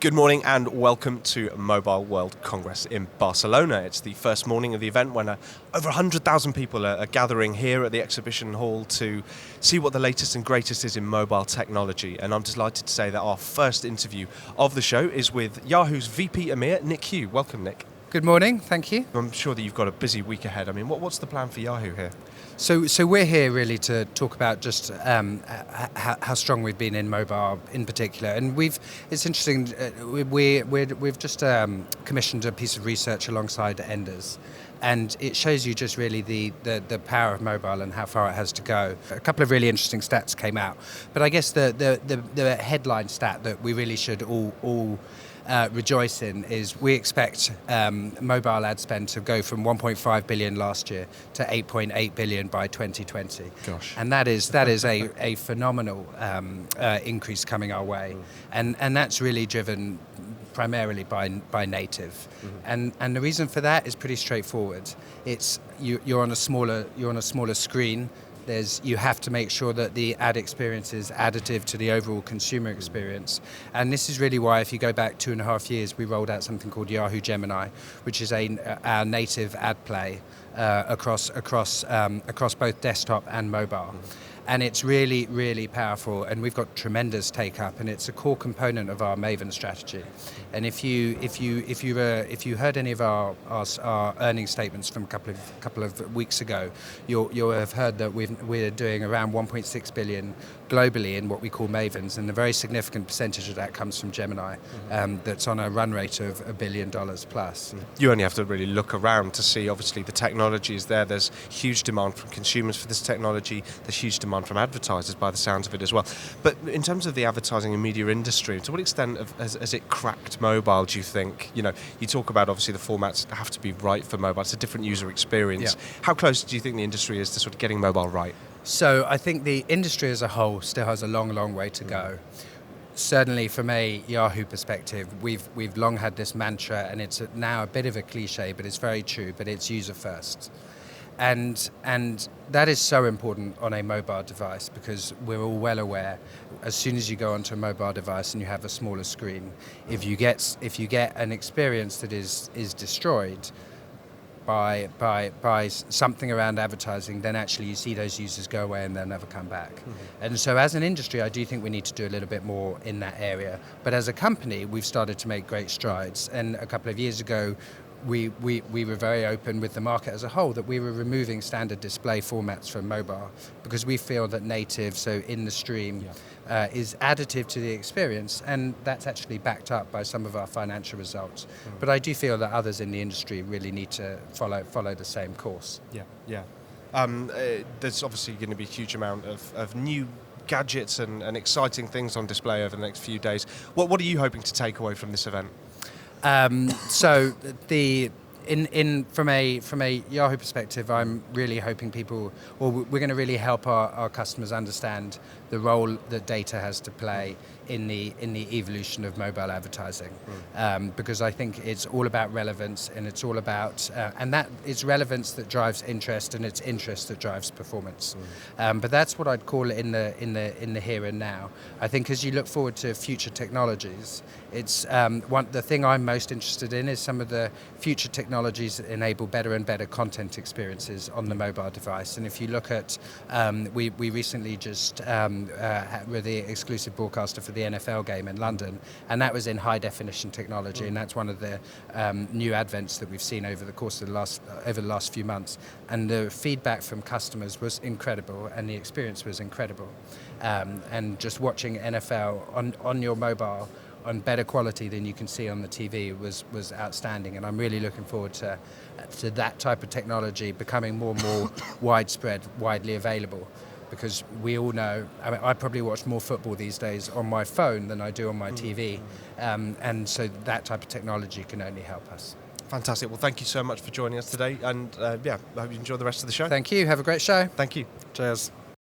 Good morning and welcome to Mobile World Congress in Barcelona. It's the first morning of the event when over 100,000 people are gathering here at the exhibition hall to see what the latest and greatest is in mobile technology. And I'm delighted to say that our first interview of the show is with Yahoo's VP EMEA, Nick Hugh. Welcome, Nick. Good morning, thank you. I'm sure that you've got a busy week ahead. I mean, what's the plan for Yahoo here? So we're here really to talk about just how strong we've been in mobile in particular, and it's interesting. We've just commissioned a piece of research alongside Enders, and it shows you just really the power of mobile and how far it has to go. A couple of really interesting stats came out, but I guess the headline stat that we really should all rejoice in is we expect mobile ad spend to go from 1.5 billion last year to 8.8 billion by 2020. Gosh. And that is a phenomenal increase coming our way, and that's really driven primarily by native, and the reason for that is pretty straightforward. It's you're on a smaller screen. You have to make sure that the ad experience is additive to the overall consumer experience. And this is really why, if you go back 2.5 years, we rolled out something called Yahoo Gemini, which is our native ad play across both desktop and mobile. And it's really, really powerful, and we've got tremendous take up, and it's a core component of our Mavens strategy. And if you heard any of our earnings statements from a couple of weeks ago, you'll have heard that we're doing around 1.6 billion globally in what we call Mavens, and a very significant percentage of that comes from Gemini, that's on a run rate of $1 billion plus. You only have to really look around to see, obviously, the technology is there. There's huge demand from consumers for this technology. There's huge demand from advertisers by the sounds of it as well. But in terms of the advertising and media industry, to what extent has it cracked mobile, do you think? You know, you talk about, obviously, the formats have to be right for mobile. It's a different user experience. Yeah. How close do you think the industry is to sort of getting mobile right? So I think the industry as a whole still has a long way to go. Certainly from a Yahoo perspective, we've long had this mantra, and it's now a bit of a cliche, but it's very true, but it's user first. And that is so important on a mobile device, because we're all well aware, as soon as you go onto a mobile device and you have a smaller screen, if you get an experience that is destroyed by something around advertising, then actually you see those users go away and they'll never come back. And so as an industry, I do think we need to do a little bit more in that area. But as a company, we've started to make great strides. And a couple of years ago, we were very open with the market as a whole that we were removing standard display formats from mobile, because we feel that native, so in the stream, is additive to the experience, and that's actually backed up by some of our financial results. But I do feel that others in the industry really need to follow the same course. Yeah. There's obviously going to be a huge amount of new gadgets and exciting things on display over the next few days. What are you hoping to take away from this event? So from a Yahoo perspective, I'm really hoping we're going to really help our customers understand the role that data has to play in the evolution of mobile advertising, because I think it's all about relevance, and it's all about and that it's relevance that drives interest, and it's interest that drives performance. But that's what I'd call it in the here and now. I think as you look forward to future technologies, it's the thing I'm most interested in is some of the future technologies that enable better and better content experiences on the mobile device. And if you look at, we recently just were the exclusive broadcaster for the NFL game in London, and that was in high definition technology, and that's one of the new advents that we've seen over the course of the last few months. And the feedback from customers was incredible, and the experience was incredible. And just watching NFL on your mobile on better quality than you can see on the TV was outstanding, and I'm really looking forward to that type of technology becoming more and more widespread, widely available, because we all know, I probably watch more football these days on my phone than I do on my TV, and so that type of technology can only help us. Fantastic. Well, thank you so much for joining us today, and I hope you enjoy the rest of the show. Thank you. Have a great show. Thank you. Cheers.